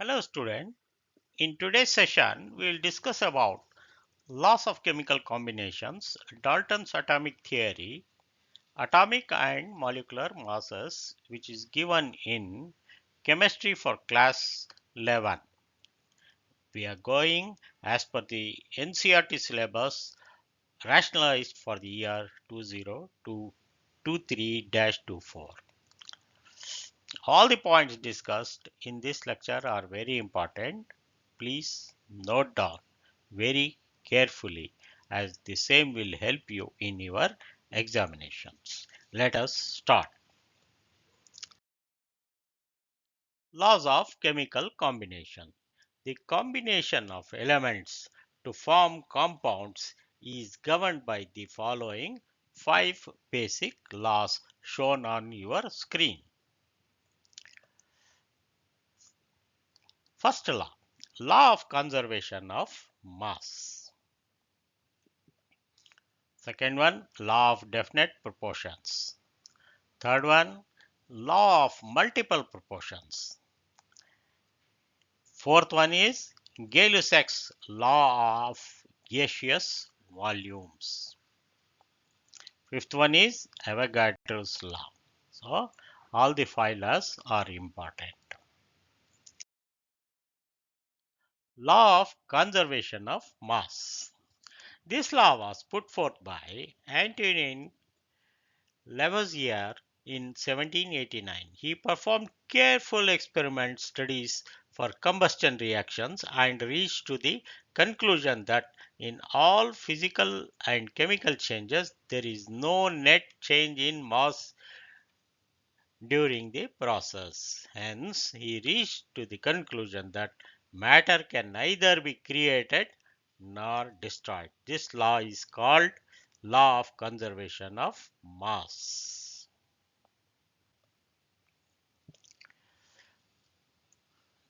Hello student. In today's session, we will discuss about laws of chemical combinations, Dalton's atomic theory, atomic and molecular masses, which is given in chemistry for class 11. We are going as per the NCERT syllabus rationalized for the year 2023-24. All the points discussed in this lecture are very important. Please note down very carefully as the same will help you in your examinations. Let us start. Laws of chemical combination. The combination of elements to form compounds is governed by the following 5 basic laws shown on your screen. First law, law of conservation of mass. Second one, law of definite proportions. Third one, law of multiple proportions. Fourth one is Gay-Lussac's law of gaseous volumes. Fifth one is Avogadro's law. So all the 5 laws are important. Law of conservation of mass. This law was put forth by Antoine Lavoisier in 1789. He performed careful experiment studies for combustion reactions and reached to the conclusion that in all physical and chemical changes there is no net change in mass during the process. Hence, he reached to the conclusion that matter can neither be created nor destroyed. This law is called law of conservation of mass.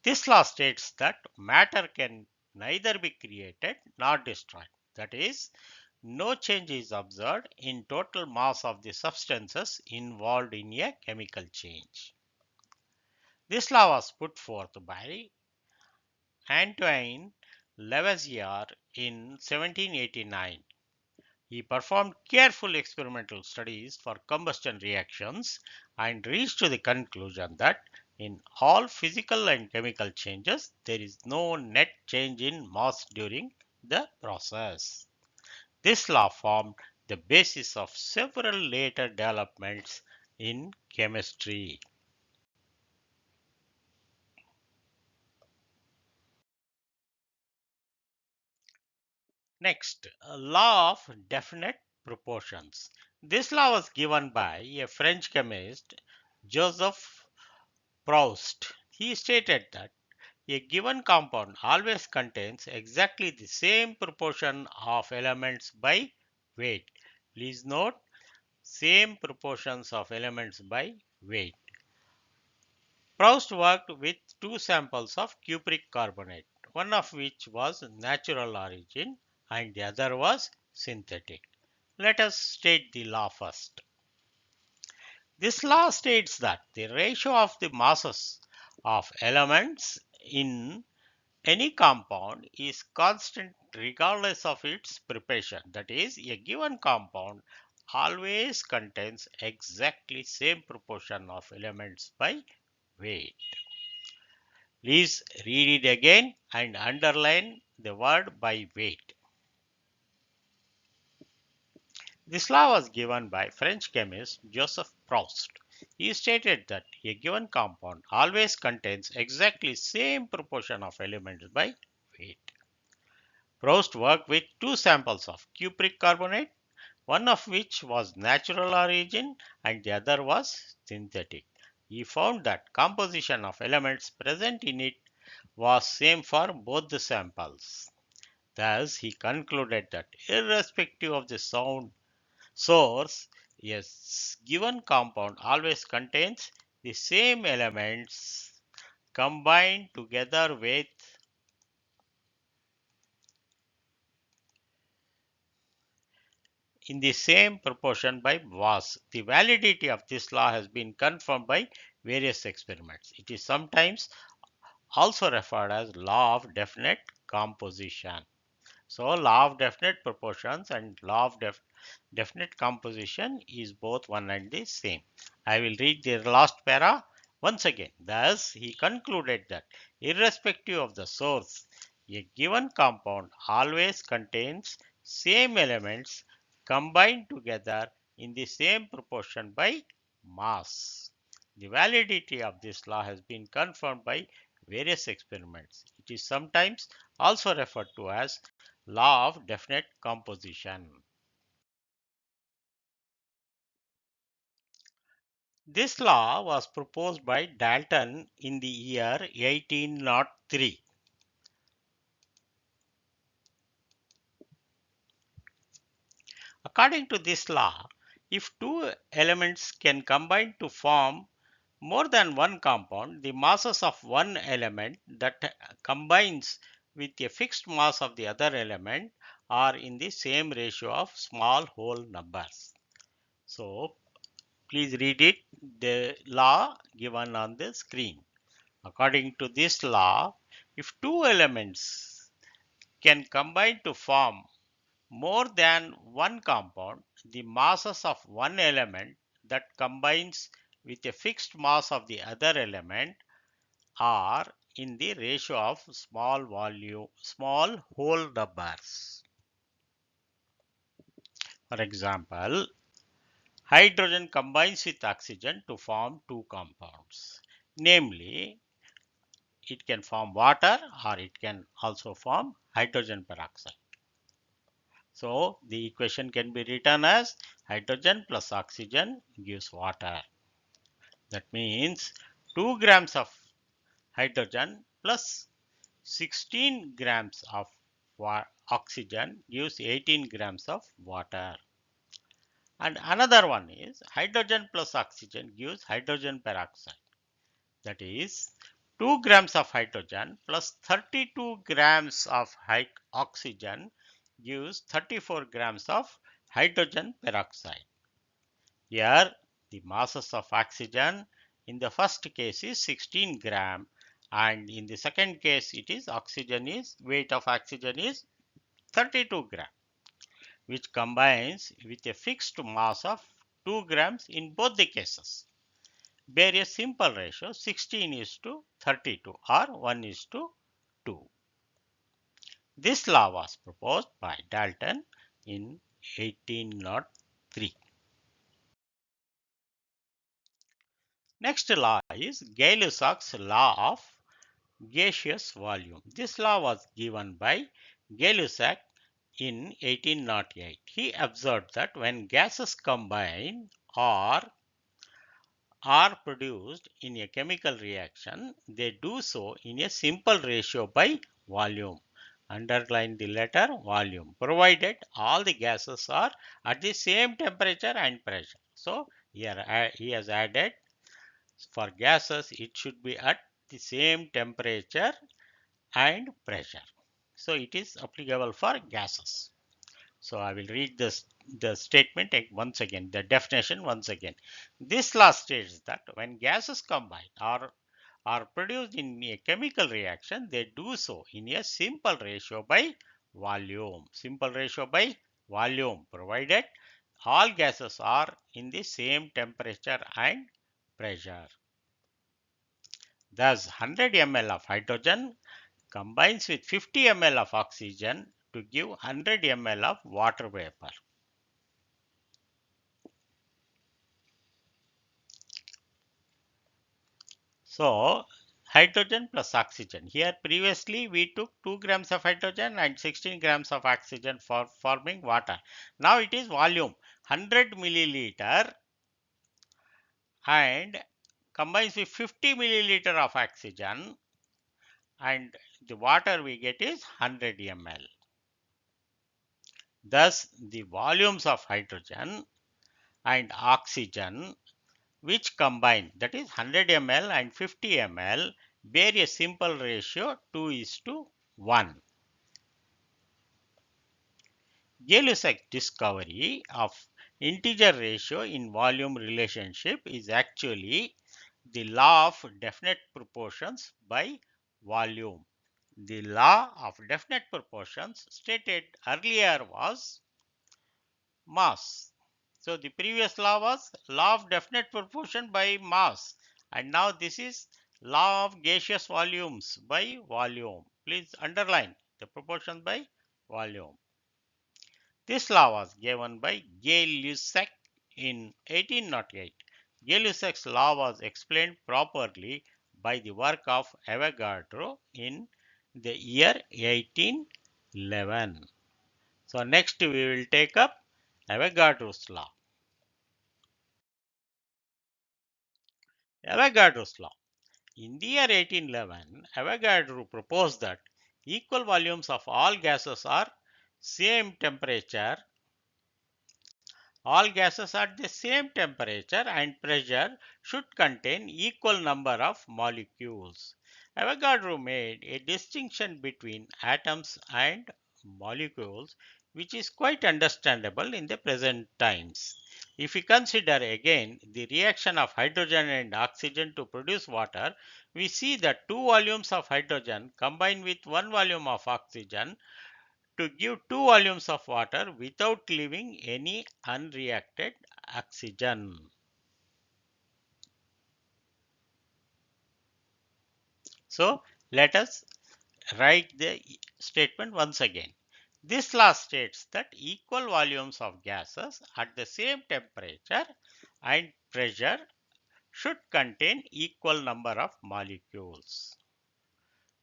This law states that matter can neither be created nor destroyed. That is, no change is observed in total mass of the substances involved in a chemical change. This law was put forth by Antoine Lavoisier in 1789. He performed careful experimental studies for combustion reactions and reached to the conclusion that in all physical and chemical changes, there is no net change in mass during the process. This law formed the basis of several later developments in chemistry. Next, a law of definite proportions. This law was given by a French chemist, Joseph Proust. He stated that a given compound always contains exactly the same proportion of elements by weight. Please note, same proportions of elements by weight. Proust worked with 2 samples of cupric carbonate, one of which was natural origin and the other was synthetic. Let us state the law first. This law states that the ratio of the masses of elements in any compound is constant regardless of its preparation. That is, a given compound always contains exactly same proportion of elements by weight. Please read it again and underline the word by weight. This law was given by French chemist Joseph Proust. He stated that a given compound always contains exactly same proportion of elements by weight. Proust worked with 2 samples of cupric carbonate, one of which was natural origin and the other was synthetic. He found that composition of elements present in it was same for both the samples. Thus, he concluded that irrespective of the source, a given compound always contains the same elements combined together with in the same proportion by mass. The validity of this law has been confirmed by various experiments. It is sometimes also referred as law of definite composition. So law of definite proportions and law of definite composition is both one and the same. I will read the last para once again. Thus, he concluded that irrespective of the source, a given compound always contains same elements combined together in the same proportion by mass. The validity of this law has been confirmed by various experiments. It is sometimes also referred to as law of definite composition. This law was proposed by Dalton in the year 1803. According to this law, if two elements can combine to form more than one compound, the masses of one element that combines with a fixed mass of the other element are in the same ratio of small whole numbers. So, please read it, the law given on the screen. According to this law, if two elements can combine to form more than one compound, the masses of one element that combines with a fixed mass of the other element are in the ratio of small whole numbers. For example, hydrogen combines with oxygen to form two compounds. Namely, it can form water or it can also form hydrogen peroxide. So the equation can be written as hydrogen plus oxygen gives water. That means 2 grams of hydrogen plus 16 grams of oxygen gives 18 grams of water. And another one is hydrogen plus oxygen gives hydrogen peroxide. That is 2 grams of hydrogen plus 32 grams of oxygen gives 34 grams of hydrogen peroxide. Here the masses of oxygen in the first case is 16 gram and in the second case it is weight of oxygen is 32 gram, which combines with a fixed mass of 2 grams in both the cases. Bear a simple ratio 16 is to 32 or 1 is to 2. This law was proposed by Dalton in 1803. Next law is Gay-Lussac's law of gaseous volume. This law was given by Gay-Lussac in 1808. He observed that when gases combine or are produced in a chemical reaction, they do so in a simple ratio by volume. Underline the letter volume, provided all the gases are at the same temperature and pressure. So, here he has added for gases, it should be at the same temperature and pressure. So, it is applicable for gases. So I will read the statement once again, the definition once again. This law states that when gases combine or are produced in a chemical reaction, they do so in a simple ratio by volume. Simple ratio by volume, provided all gases are in the same temperature and pressure. Thus, 100 ml of hydrogen combines with 50 ml of oxygen to give 100 ml of water vapor. So, hydrogen plus oxygen. Here previously we took 2 grams of hydrogen and 16 grams of oxygen for forming water. Now it is volume 100 milliliter and combines with 50 milliliter of oxygen and the water we get is 100 ml. Thus, the volumes of hydrogen and oxygen which combine, that is 100 ml and 50 ml, bear a simple ratio 2:1. Gay-Lussac's discovery of integer ratio in volume relationship is actually the law of definite proportions by volume. The law of definite proportions stated earlier was mass. So the previous law was law of definite proportion by mass, and now this is law of gaseous volumes by volume. Please underline the proportion by volume. This law was given by Gay-Lussac in 1808. Gay-Lussac's law was explained properly by the work of Avogadro in the year 1811. So next we will take up Avogadro's law. Avogadro's law. In the year 1811, Avogadro proposed that equal volumes of all gases are same temperature. All gases at the same temperature and pressure should contain equal number of molecules. Avogadro made a distinction between atoms and molecules, which is quite understandable in the present times. If we consider again the reaction of hydrogen and oxygen to produce water, we see that two volumes of hydrogen combine with one volume of oxygen to give two volumes of water without leaving any unreacted oxygen. So let us write the statement once again. This law states that equal volumes of gases at the same temperature and pressure should contain equal number of molecules.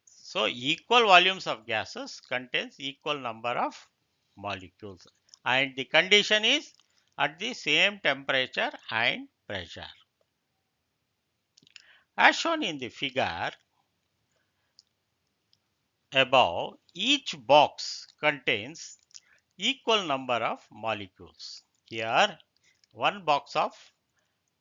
So equal volumes of gases contains equal number of molecules, and the condition is at the same temperature and pressure. As shown in the figure above, each box contains equal number of molecules. Here one box of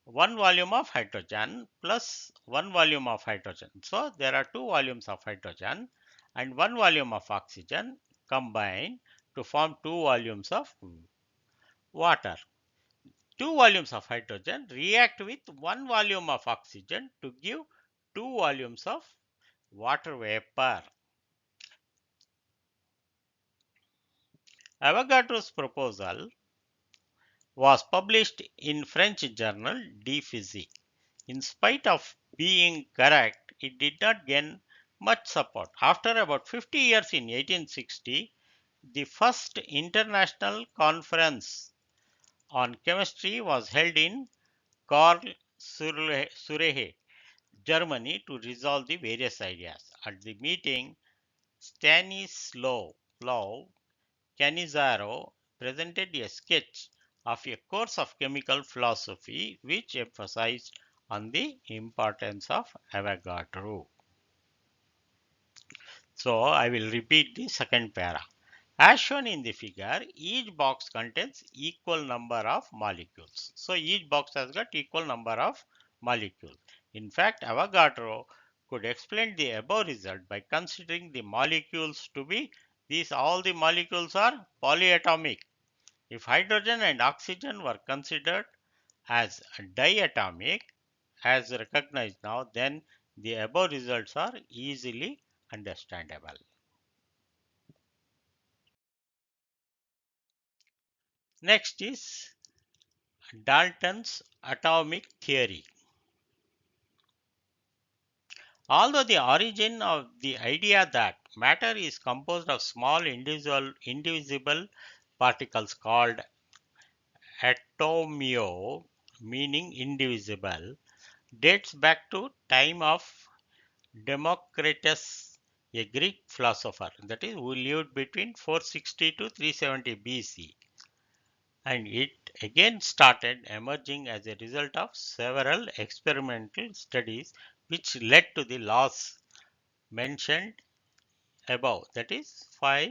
one volume of hydrogen plus one volume of hydrogen. So there are two volumes of hydrogen and one volume of oxygen combined to form two volumes of water. Two volumes of hydrogen react with one volume of oxygen to give two volumes of water vapor. Avogadro's proposal was published in French journal De Physique. In spite of being correct, it did not gain much support. After about 50 years in 1860, the first international conference on chemistry was held in Karlsruhe, Germany to resolve the various ideas. At the meeting, Stanislaw Cannizzaro presented a sketch of a course of chemical philosophy which emphasized on the importance of Avogadro. So I will repeat the second para. As shown in the figure, each box contains equal number of molecules. So each box has got equal number of molecules. In fact, Avogadro could explain the above result by considering the molecules to be all the molecules are polyatomic. If hydrogen and oxygen were considered as diatomic, as recognized now, then the above results are easily understandable. Next is Dalton's atomic theory. Although the origin of the idea that matter is composed of small indivisible particles called atomio, meaning indivisible, dates back to time of Democritus, a Greek philosopher, that is, who lived between 460 to 370 BC, and it again started emerging as a result of several experimental studies which led to the laws mentioned above, that is, 5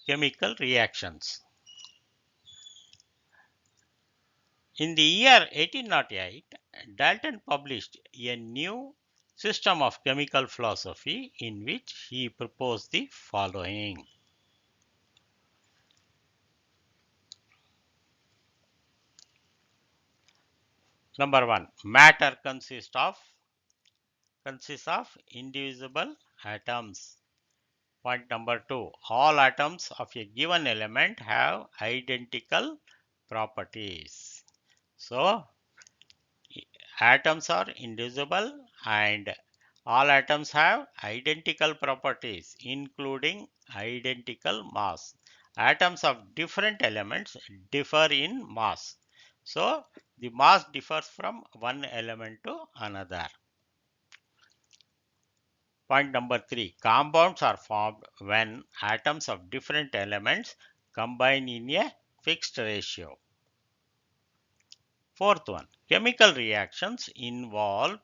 chemical reactions. In the year 1808, Dalton published a new system of chemical philosophy in which he proposed the following. Number one, matter consists of consists of indivisible atoms. Point number 2. All atoms of a given element have identical properties. So, atoms are indivisible and all atoms have identical properties, including identical mass. Atoms of different elements differ in mass. So, the mass differs from one element to another. Point number 3. Compounds are formed when atoms of different elements combine in a fixed ratio. Fourth one. Chemical reactions involve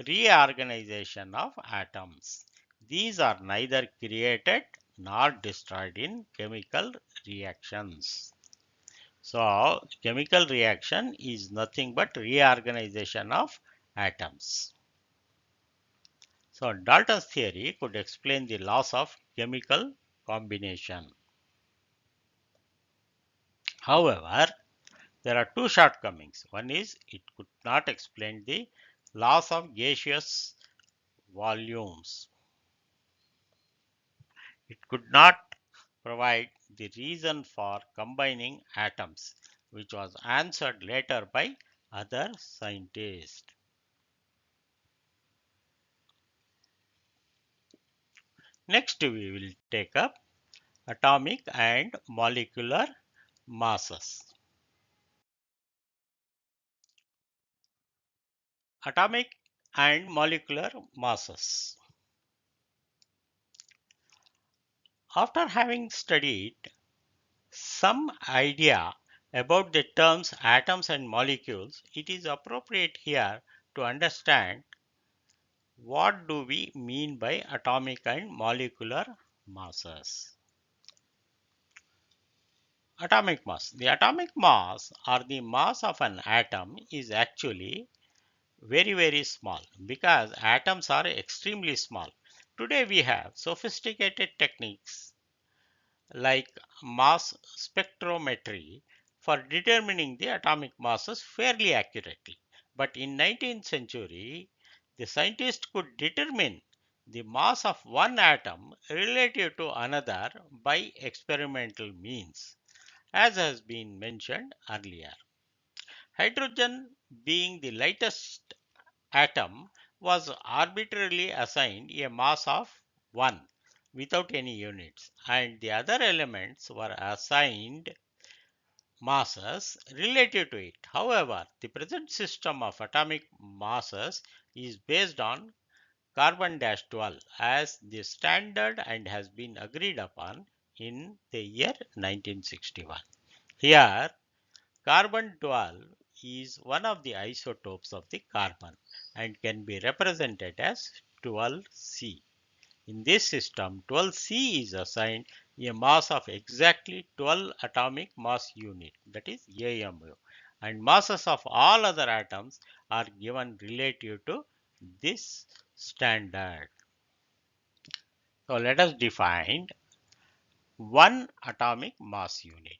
reorganization of atoms. These are neither created nor destroyed in chemical reactions. So, chemical reaction is nothing but reorganization of atoms. So, Dalton's theory could explain the laws of chemical combination. However, there are two shortcomings. One is it could not explain the laws of gaseous volumes. It could not provide the reason for combining atoms, which was answered later by other scientists. Next, we will take up atomic and molecular masses. Atomic and molecular masses. After having studied some idea about the terms atoms and molecules, it is appropriate here to understand what do we mean by atomic and molecular masses. Atomic mass. The atomic mass or the mass of an atom is actually very small because atoms are extremely small. Today we have sophisticated techniques like mass spectrometry for determining the atomic masses fairly accurately. But in 19th century, the scientists could determine the mass of one atom relative to another by experimental means, as has been mentioned earlier. Hydrogen, being the lightest atom, was arbitrarily assigned a mass of 1 without any units, and the other elements were assigned masses relative to it. However, the present system of atomic masses is based on carbon-12 as the standard and has been agreed upon in the year 1961. Here, carbon-12 is one of the isotopes of the carbon and can be represented as 12C. In this system, 12C is assigned a mass of exactly 12 atomic mass unit, that is AMU, and masses of all other atoms are given relative to this standard. So let us define one atomic mass unit.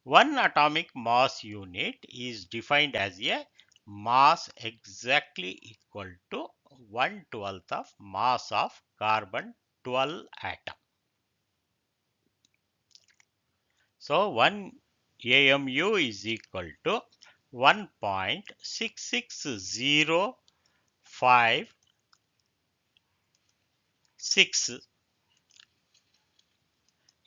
One atomic mass unit is defined as a mass exactly equal to 1/12 of mass of carbon 12 atom. So 1 AMU is equal to 1.66056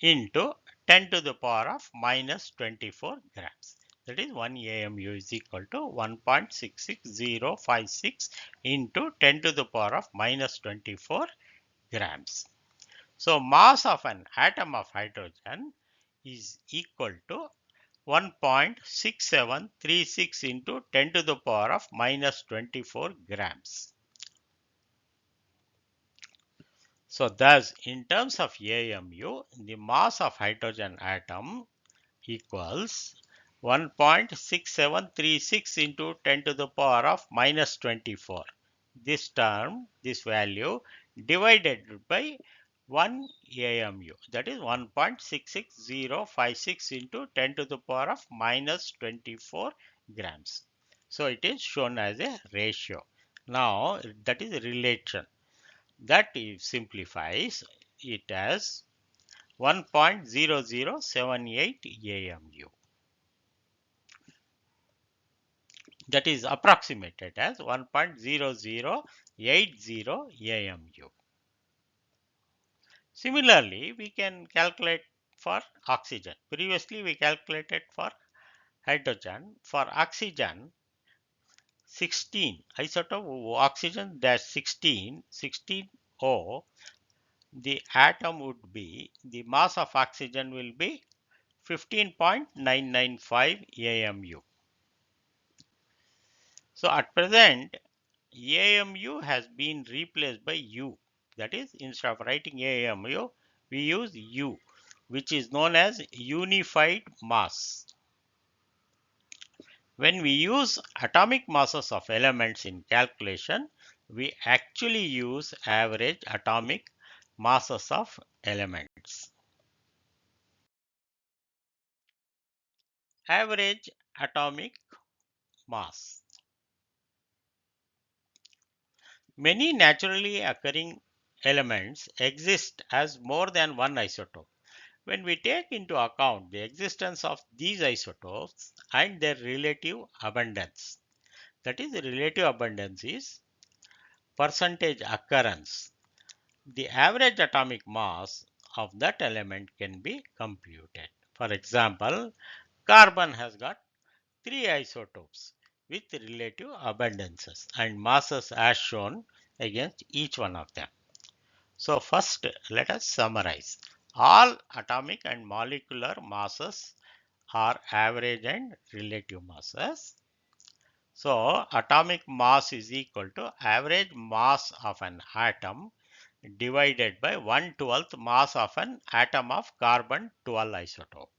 into 10 to the power of minus 24 grams. That is 1 AMU is equal to 1.66056 into 10 to the power of minus 24 grams. So mass of an atom of hydrogen is equal to 1.6736 into 10 to the power of minus 24 grams. So thus, in terms of AMU, the mass of hydrogen atom equals 1.6736 into 10 to the power of minus 24. This term, this value divided by 1 AMU, that is 1.66056 into 10 to the power of minus 24 grams. So it is shown as a ratio. Now that is relation. That simplifies it as 1.0078 AMU. That is approximated as 1.0080 AMU. Similarly, we can calculate for oxygen. Previously, we calculated for hydrogen. For oxygen, 16 isotope oxygen dash 16 O, the atom would be, the mass of oxygen will be 15.995 AMU. So at present, AMU has been replaced by U. That is, instead of writing AMU, we use U, which is known as unified mass. When we use atomic masses of elements in calculation, we actually use average atomic masses of elements. Average atomic mass. Many naturally occurring elements exist as more than one isotope. When we take into account the existence of these isotopes and their relative abundance, that is, the relative abundance is percentage occurrence, the average atomic mass of that element can be computed. For example, carbon has got 3 isotopes with relative abundances and masses as shown against each one of them. So first let us summarize. All atomic and molecular masses are average and relative masses. So atomic mass is equal to average mass of an atom divided by 1/12 mass of an atom of carbon 12 isotope.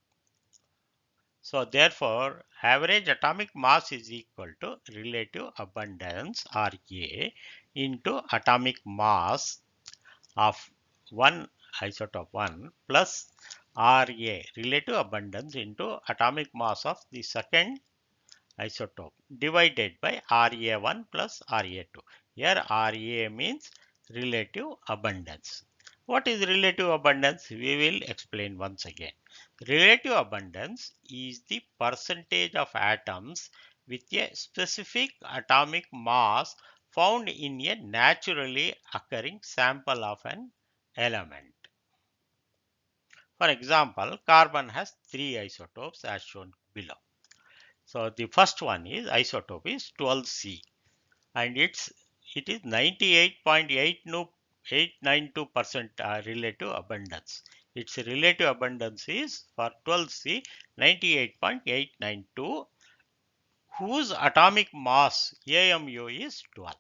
So therefore, average atomic mass is equal to relative abundance Ra into atomic mass of one isotope 1 plus Ra relative abundance into atomic mass of the second isotope divided by Ra1 plus Ra2. Here Ra means relative abundance. What is relative abundance? We will explain once again. Relative abundance is the percentage of atoms with a specific atomic mass found in a naturally occurring sample of an element. For example, carbon has 3 isotopes as shown below. So the first one is isotope is 12C and it is 98.892% relative abundance. Its relative abundance is for 12C 98.892, whose atomic mass AMU is 12.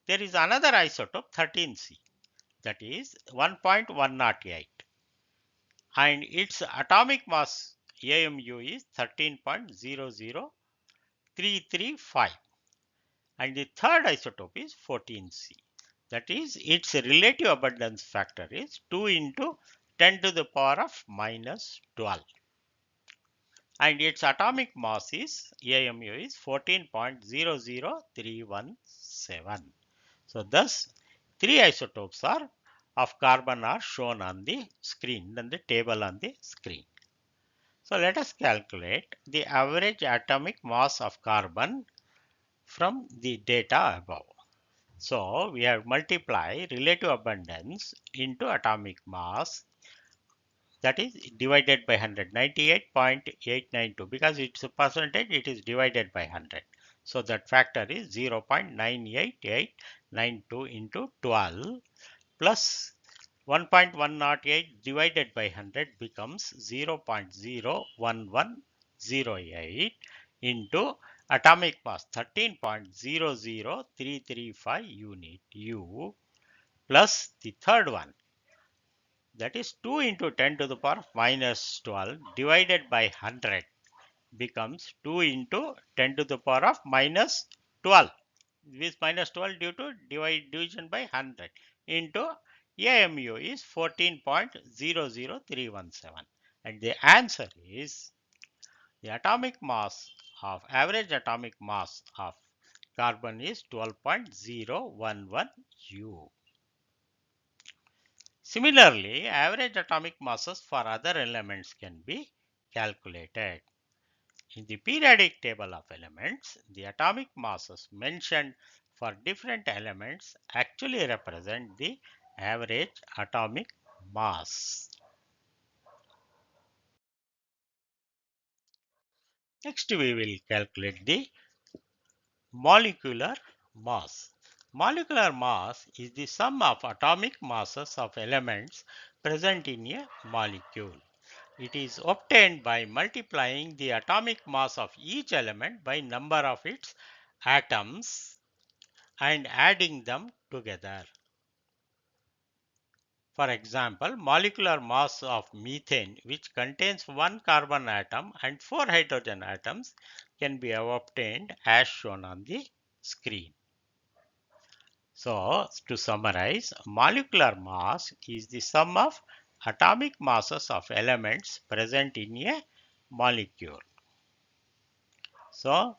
There is another isotope 13C, that is 1.108, and its atomic mass AMU is 13.00335, and the third isotope is 14C. That is, its relative abundance factor is 2 into 10 to the power of minus 12, and its atomic mass is AMU is 14.00317. So thus 3 isotopes are of carbon are shown on the screen, in the table on the screen. So let us calculate the average atomic mass of carbon from the data above. So we have multiply relative abundance into atomic mass, that is divided by 100, 98.892, because it's a percentage, it is divided by 100. So that factor is 0.98892 into 12 plus 1.108 divided by 100 becomes 0.01108 into atomic mass 13.00335 unit U plus the third one, that is 2 into 10 to the power minus 12 divided by 100 becomes 2 into 10 to the power of minus 12. This minus 12 due to division by 100 into AMU is 14.00317, and the answer is the atomic mass of average atomic mass of carbon is 12.011 U. Similarly, average atomic masses for other elements can be calculated. In the periodic table of elements, the atomic masses mentioned for different elements actually represent the average atomic mass. Next, we will calculate the molecular mass. Molecular mass is the sum of atomic masses of elements present in a molecule. It is obtained by multiplying the atomic mass of each element by number of its atoms and adding them together. For example, molecular mass of methane, which contains one carbon atom and four hydrogen atoms, can be obtained as shown on the screen. So, to summarize, molecular mass is the sum of atomic masses of elements present in a molecule. So,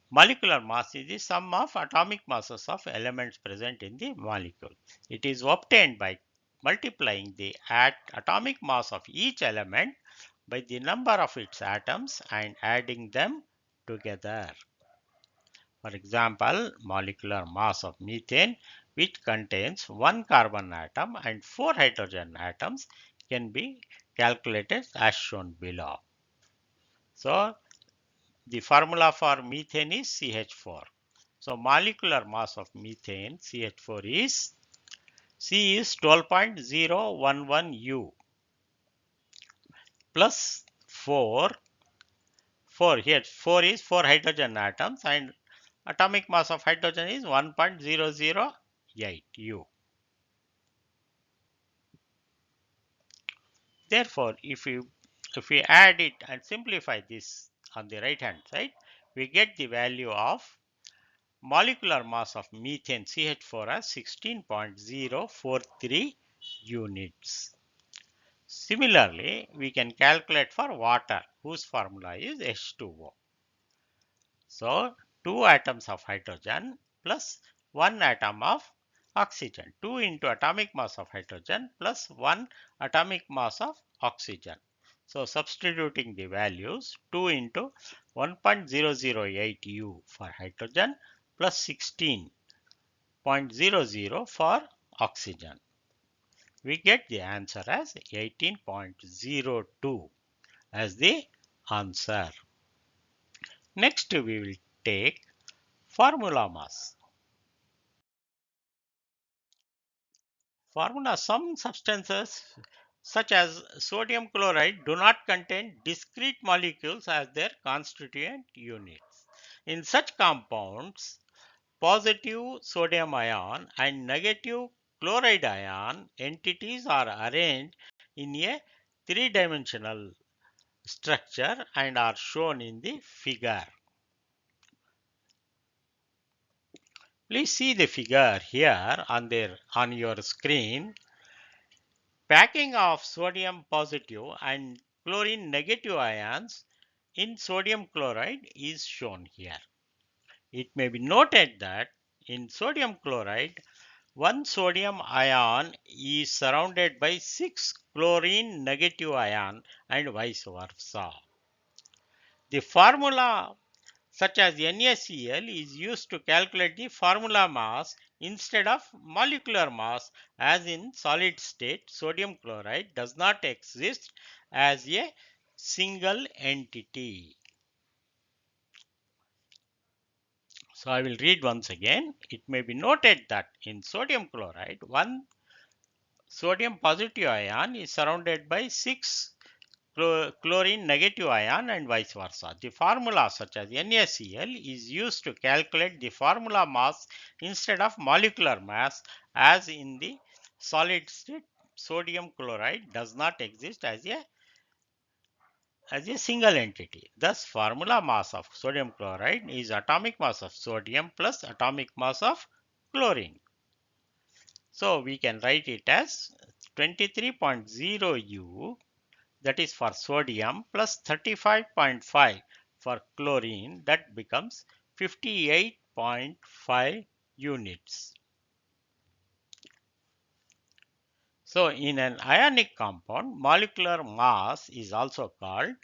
molecular mass is the sum of atomic masses of elements present in the molecule. It is obtained by multiplying the atomic mass of each element by the number of its atoms and adding them together. For example, molecular mass of methane, which contains one carbon atom and four hydrogen atoms, can be calculated as shown below. So, the formula for methane is CH4. So, molecular mass of methane CH4 is C is 12.011 U plus 4 here 4 is 4 hydrogen atoms and atomic mass of hydrogen is 1.008 U. Therefore, if we add it and simplify this on the right hand side, we get the value of molecular mass of methane CH4 as 16.043 units. Similarly, we can calculate for water, whose formula is H2O. So, 2 atoms of hydrogen plus 1 atom of oxygen. 2 into atomic mass of hydrogen plus 1 atomic mass of oxygen. So, substituting the values, 2 into 1.008 U for hydrogen plus 16.00 for oxygen. We get the answer as 18.02 as the answer. Next, we will take formula mass. Formula: some substances such as sodium chloride do not contain discrete molecules as their constituent units. In such compounds, positive sodium ion and negative chloride ion entities are arranged in a three-dimensional structure and are shown in the figure. Please see the figure here on your screen. Packing of sodium positive and chlorine negative ions in sodium chloride is shown here. It may be noted that in sodium chloride, one sodium ion is surrounded by 6 chlorine negative ion and vice versa. The formula such as NaCl is used to calculate the formula mass instead of molecular mass, as in solid state sodium chloride does not exist as a single entity. So I will read once again. It may be noted that in sodium chloride, one sodium positive ion is surrounded by 6 chlorine negative ion and vice versa. The formula such as NaCl is used to calculate the formula mass instead of molecular mass, as in the solid state sodium chloride does not exist as a single entity. Thus, formula mass of sodium chloride is atomic mass of sodium plus atomic mass of chlorine. So, we can write it as 23.0 U, that is for sodium, plus 35.5 for chlorine, that becomes 58.0 16.5 units. So in an ionic compound, molecular mass is also called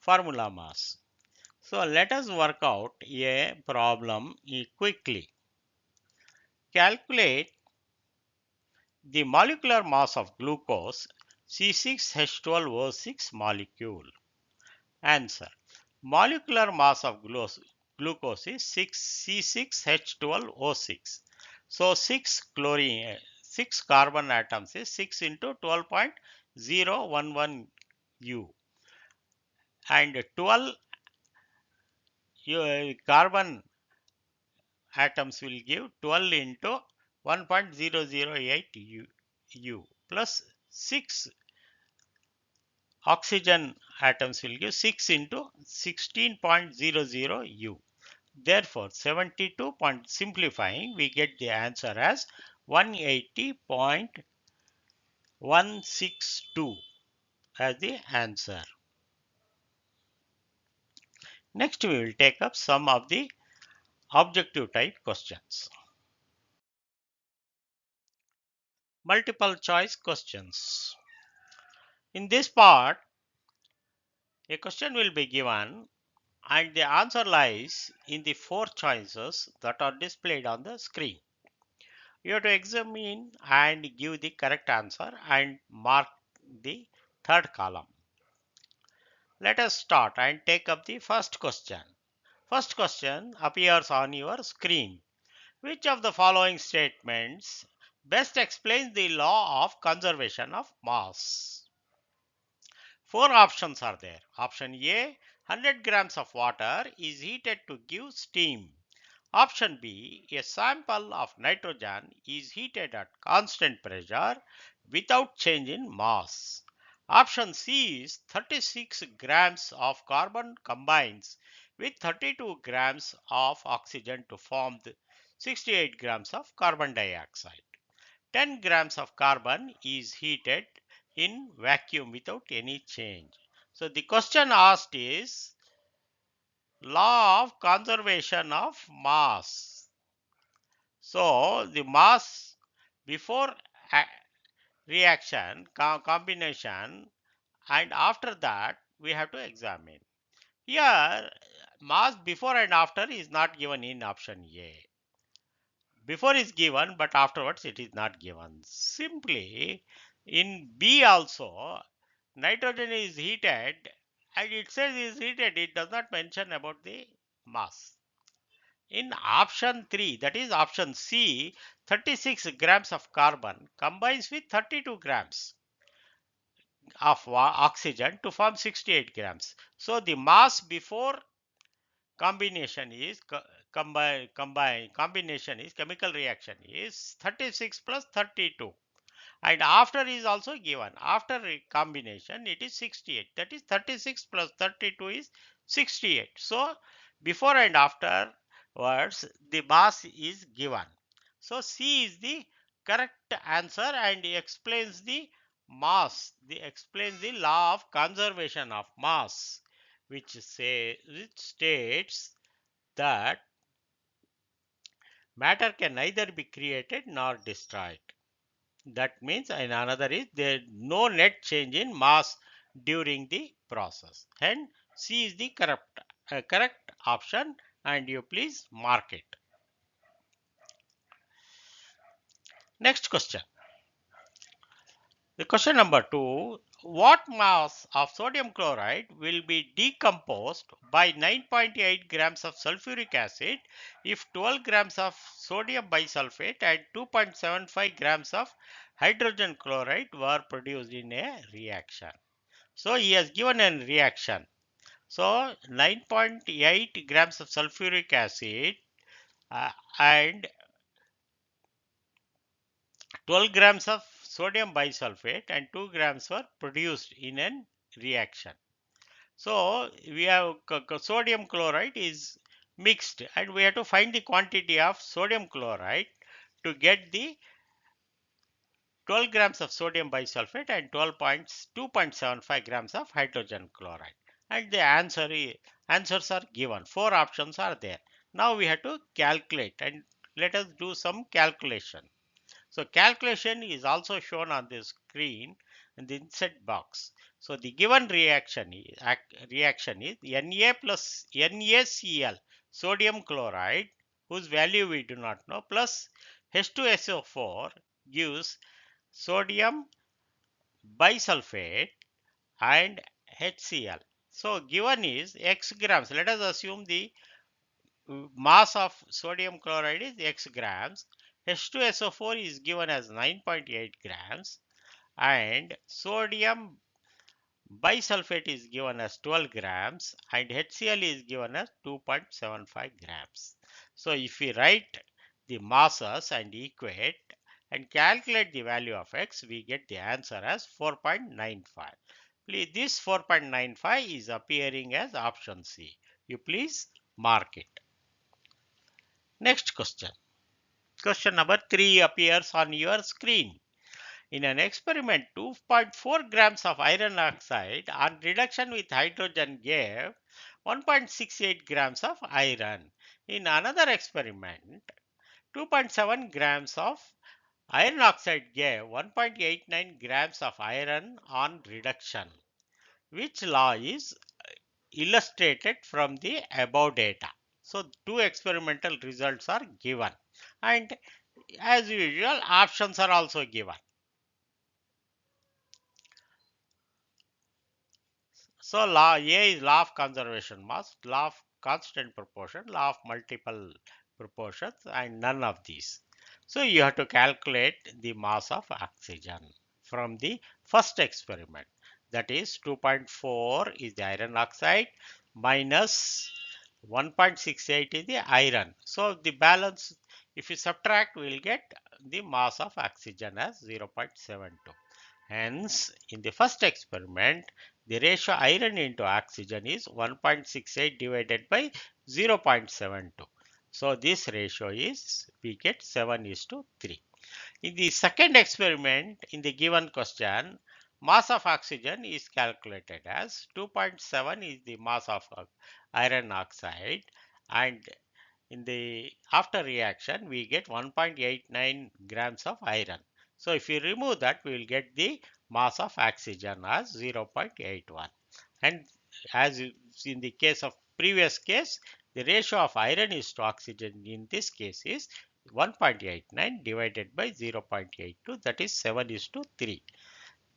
formula mass. So let us work out a problem quickly. Calculate the molecular mass of glucose C6H12O6 molecule. Answer. Molecular mass of glucose is C6H12O6. So 6 carbon atoms is 6 into 12.011 U, and 12 carbon atoms will give 12 into 1.008 U plus 6 oxygen atoms will give 6 into 16.00 U. Therefore, 72 point simplifying, we get the answer as 180.162 as the answer. Next, we will take up some of the objective type questions. Multiple choice questions. In this part, a question will be given and the answer lies in the 4 choices that are displayed on the screen. You have to examine and give the correct answer and mark the third column. Let us start and take up the first question. First question appears on your screen. Which of the following statements best explains the law of conservation of mass? 4 options are there. Option A, 100 grams of water is heated to give steam. Option B, a sample of nitrogen is heated at constant pressure without change in mass. Option C is 36 grams of carbon combines with 32 grams of oxygen to form 68 grams of carbon dioxide. 10 grams of carbon is heated in vacuum without any change. So the question asked is law of conservation of mass. So the mass before reaction, combination, and after that we have to examine. Here mass before and after is not given in option A. Before is given, but afterwards it is not given. Simply in B also, nitrogen is heated and it says is heated, it does not mention about the mass. In option 3, that is option C, 36 grams of carbon combines with 32 grams of oxygen to form 68 grams. So the mass before combination is combination is chemical reaction is 36 plus 32, and after is also given. After combination it is 68, that is 36 plus 32 is 68. So before and after words the mass is given. So C is the correct answer and explains the mass, explains the law of conservation of mass, which states that matter can neither be created nor destroyed. That means, and another is there no net change in mass during the process. And C is the correct option, and you please mark it. Next question. The question number 2. What mass of sodium chloride will be decomposed by 9.8 grams of sulfuric acid if 12 grams of sodium bisulfate and 2.75 grams of hydrogen chloride were produced in a reaction? So he has given a reaction. So 9.8 grams of sulfuric acid and 12 grams of sodium bisulfate and 2 grams were produced in a reaction. So we have sodium chloride is mixed and we have to find the quantity of sodium chloride to get the 12 grams of sodium bisulfate and 2.75 grams of hydrogen chloride. And the answers are given. 4 options are there. Now we have to calculate, and let us do some calculation. So calculation is also shown on the screen in the insert box. So the given reaction is Na plus NaCl, sodium chloride, whose value we do not know, plus H2SO4 gives sodium bisulfate and HCl. So given is x grams. Let us assume the mass of sodium chloride is x grams. H2SO4 is given as 9.8 grams and sodium bisulfate is given as 12 grams and HCl is given as 2.75 grams. So if we write the masses and equate and calculate the value of x, we get the answer as 4.95. Please, this 4.95 is appearing as option C. You please mark it. Next question. Question number 3 appears on your screen. In an experiment, 2.4 grams of iron oxide on reduction with hydrogen gave 1.68 grams of iron. In another experiment, 2.7 grams of iron oxide gave 1.89 grams of iron on reduction. Which law is illustrated from the above data? So, two experimental results are given, and as usual, options are also given. So law A is law of conservation mass, law of constant proportion, law of multiple proportions, and none of these. So you have to calculate the mass of oxygen from the first experiment. That is 2.4 is the iron oxide minus 1.68 is the iron. So the balance, if you subtract, we will get the mass of oxygen as 0.72. Hence, in the first experiment, the ratio iron into oxygen is 1.68 divided by 0.72. So, this ratio is, we get 7:3. In the second experiment, in the given question, mass of oxygen is calculated as 2.7 is the mass of iron oxide, and in the after reaction we get 1.89 grams of iron. So if we remove that, we will get the mass of oxygen as 0.81. And as in the case of previous case, the ratio of iron is to oxygen in this case is 1.89 divided by 0.82, that is 7:3.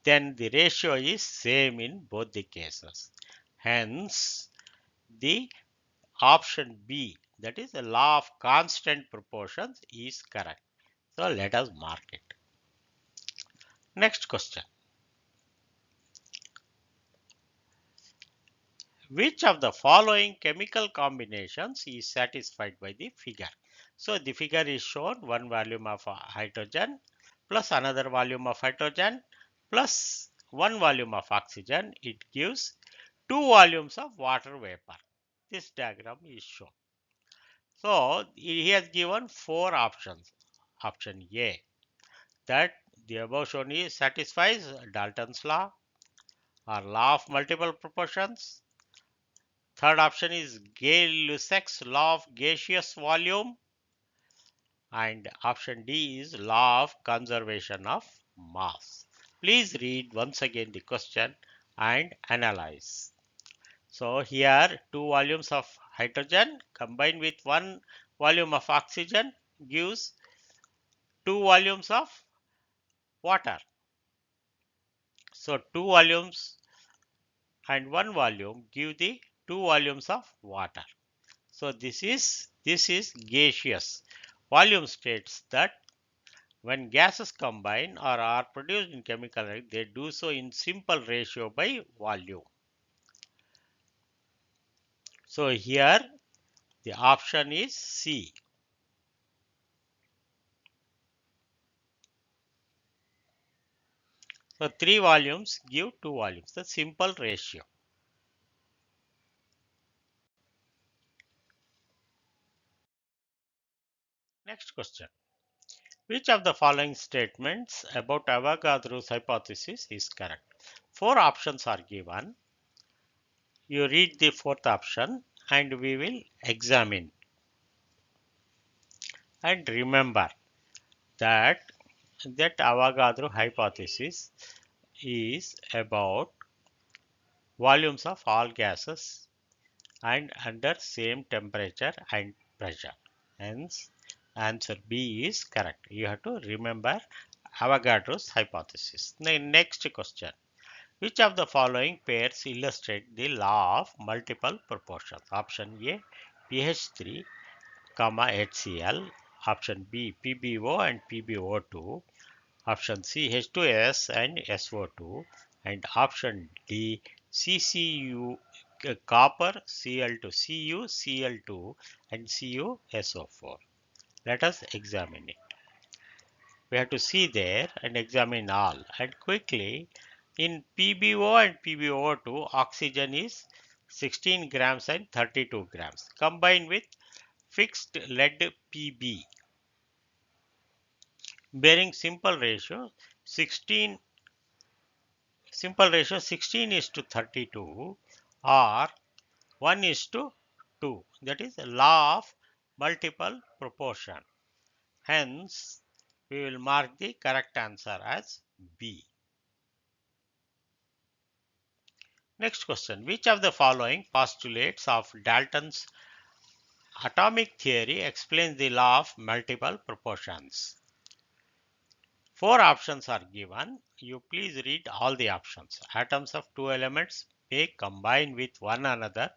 Then the ratio is same in both the cases. Hence, the option B, that is the law of constant proportions, is correct. So let us mark it. Next question. Which of the following chemical combinations is satisfied by the figure? So the figure is shown one volume of hydrogen plus another volume of hydrogen plus one volume of oxygen. It gives two volumes of water vapor. This diagram is shown. So he has given four options. Option A, that the above shown is satisfies Dalton's law or law of multiple proportions. Third option is Gay-Lussac's law of gaseous volume, and option D is law of conservation of mass. Please read once again the question and analyze. So here two volumes of hydrogen combined with one volume of oxygen gives two volumes of water. So two volumes and one volume give the two volumes of water. So this is gaseous. Volume states that when gases combine or are produced in chemical reaction, they do so in simple ratio by volume. So here the option is C. So three volumes give two volumes, the simple ratio. Next question. Which of the following statements about Avogadro's hypothesis is correct? Four options are given. You read the fourth option and we will examine. And remember that Avogadro hypothesis is about volumes of all gases and under same temperature and pressure. Hence, answer B is correct. You have to remember Avogadro's hypothesis. The next question. Which of the following pairs illustrate the law of multiple proportions? Option A, pH3, HCl. Option B, PbO and PbO2. Option C, H2S and SO2. And option D, CCU, copper, Cl2, Cu, Cl2 and CuSO4. Let us examine it. We have to see there and examine all. And quickly, in PbO and PbO2, oxygen is 16 grams and 32 grams combined with fixed lead Pb bearing 16 is to 32 or 1 is to 2. That is the law of multiple proportion. Hence, we will mark the correct answer as B. Next question. Which of the following postulates of Dalton's atomic theory explains the law of multiple proportions? Four options are given. You please read all the options. Atoms of two elements may combine with one another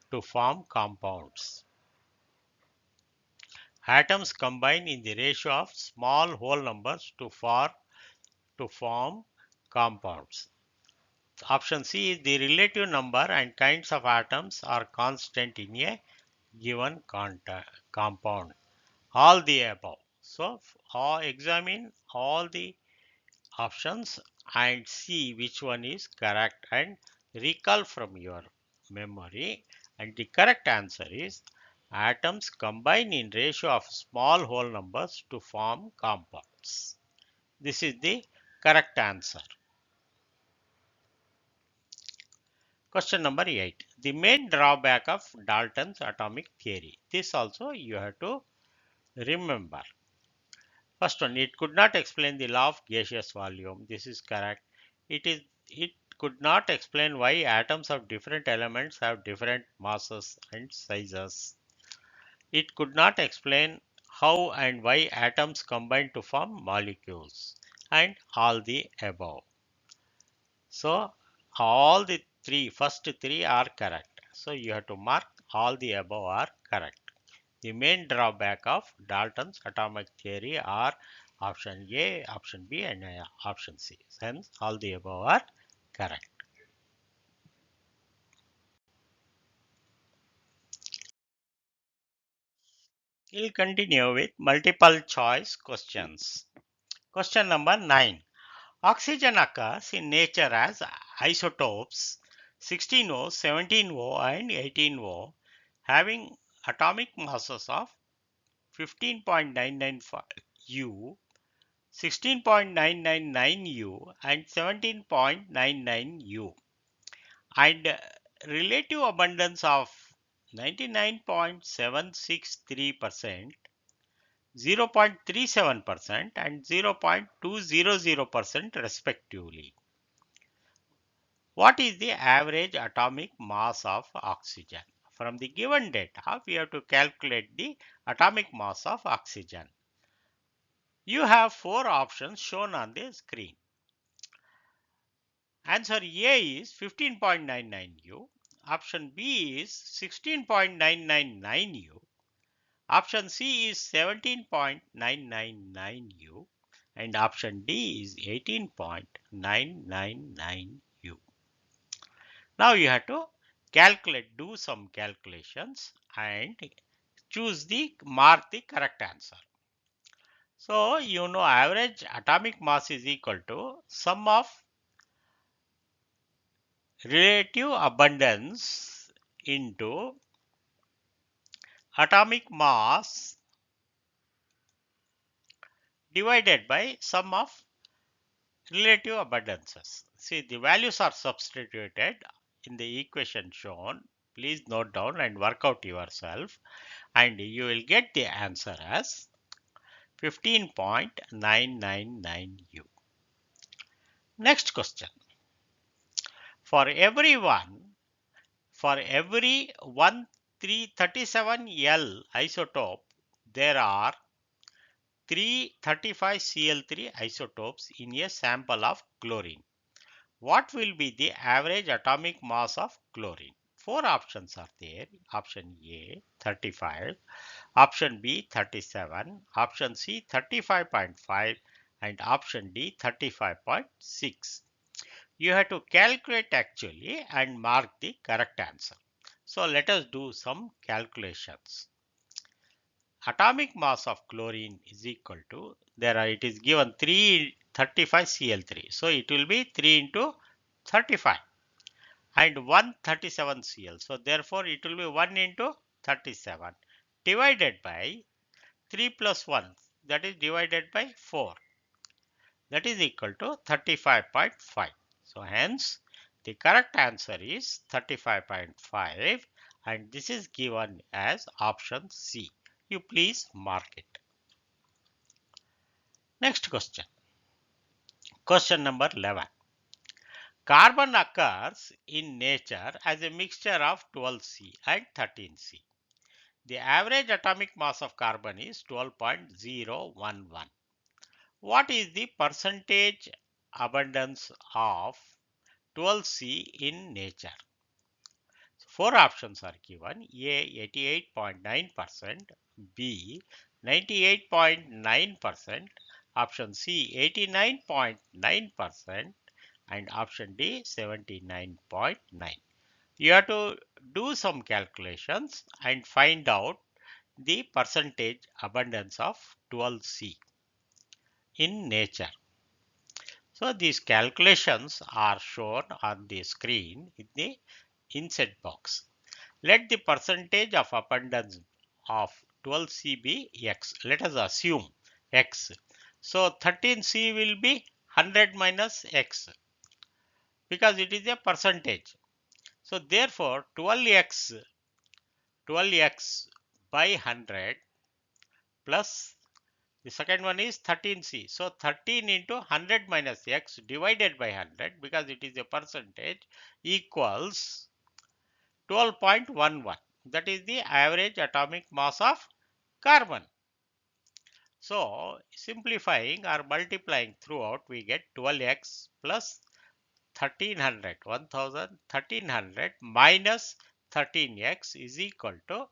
to form compounds. Atoms combine in the ratio of small whole numbers to form compounds. Option C is the relative number and kinds of atoms are constant in a given compound. All the above. So, examine all the options and see which one is correct and recall from your memory. And the correct answer is atoms combine in ratio of small whole numbers to form compounds. This is the correct answer. Question number 8. The main drawback of Dalton's atomic theory. This also you have to remember. First one, it could not explain the law of gaseous volume. This is correct. It could not explain why atoms of different elements have different masses and sizes. It could not explain how and why atoms combine to form molecules, and all the above. So all the first three are correct. So you have to mark all the above are correct. The main drawback of Dalton's atomic theory are option A, option B and option C. Hence all the above are correct. We'll continue with multiple choice questions. Question number 9. Oxygen occurs in nature as isotopes 16O, 17O and 18O having atomic masses of 15.995 U, 16.999 U and 17.99 U, and relative abundance of 99.763%, 0.37% and 0.200% respectively. What is the average atomic mass of oxygen? From the given data, we have to calculate the atomic mass of oxygen. You have four options shown on the screen. Answer A is 15.99 U. Option B is 16.999 U. Option C is 17.999 U. And option D is 18.999 U. Now you have to do some calculations and mark the correct answer. So you know average atomic mass is equal to sum of relative abundance into atomic mass divided by sum of relative abundances. See, the values are substituted in the equation shown. Please note down and work out yourself and you will get the answer as 15.999 U. Next question. For every 1337L isotope, there are 335Cl3 isotopes in a sample of chlorine. What will be the average atomic mass of chlorine? Four options are there. Option A 35, option B 37, option C 35.5 and option D 35.6. You have to calculate actually and mark the correct answer. So let us do some calculations. Atomic mass of chlorine is equal to, it is given 335Cl3. So it will be 3 into 35 and 137Cl. So therefore it will be 1 into 37 divided by 3 plus 1, that is divided by 4. That is equal to 35.5. So hence the correct answer is 35.5 and this is given as option C. You please mark it. Next question. Question number 11. Carbon occurs in nature as a mixture of 12C and 13C. The average atomic mass of carbon is 12.011. What is the percentage abundance of 12C in nature? Four options are given. A 88.9%, B 98.9%, option C 89.9% and option D 79.9. You have to do some calculations and find out the percentage abundance of 12C in nature. So these calculations are shown on the screen in the insert box. Let the percentage of abundance of 12C be X. Let us assume X. So 13C will be 100 minus X because it is a percentage. So therefore 12X by 100 plus the second one is 13C. So 13 into 100 minus X divided by 100 because it is a percentage equals 12.11. That is the average atomic mass of carbon. So simplifying or multiplying throughout, we get 12x plus 1300, 1300 minus 13x is equal to,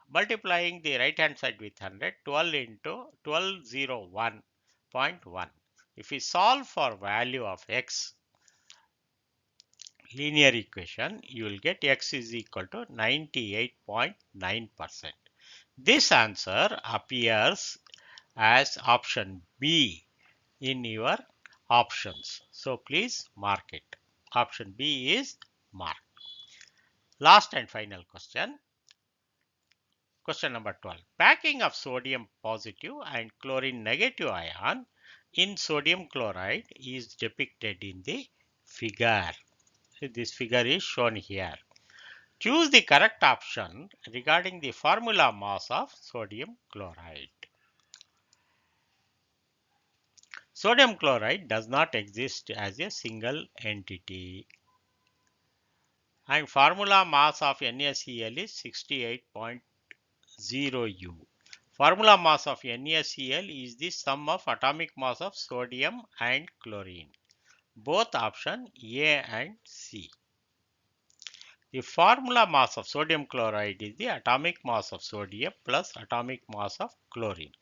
multiplying the right hand side with 100, 12 into 1201.1. If we solve for value of x, linear equation, you will get x is equal to 98.9%. This answer appears as option B in your options. So please mark it. Option B is marked. Last and final question. Question number 12. Packing of sodium positive and chlorine negative ion in sodium chloride is depicted in the figure. This figure is shown here. Choose the correct option regarding the formula mass of sodium chloride. Sodium chloride does not exist as a single entity. And formula mass of NaCl is 68.0 U. Formula mass of NaCl is the sum of atomic mass of sodium and chlorine. Both option A and C. The formula mass of sodium chloride is the atomic mass of sodium plus atomic mass of chlorine.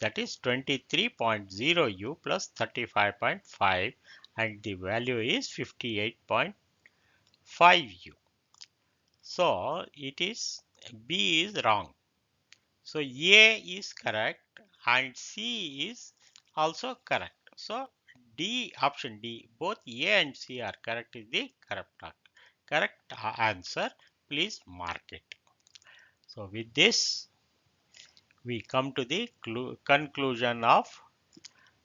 That is 23.0 U plus 35.5 and the value is 58.5 U. So it is B is wrong. So A is correct and C is also correct. So D, option D, both A and C are correct is the correct answer. Please mark it. So with this, we come to the conclusion of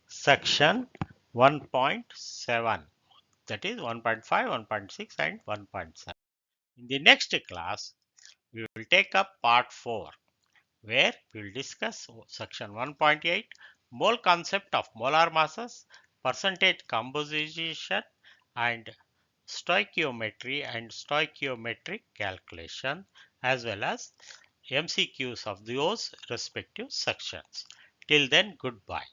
section 1.7. That is 1.5, 1.6 and 1.7. In the next class, we will take up part 4, where we will discuss section 1.8, mole concept of molar masses, percentage composition, and stoichiometric calculation, as well as MCQs of those respective sections. Till then, goodbye.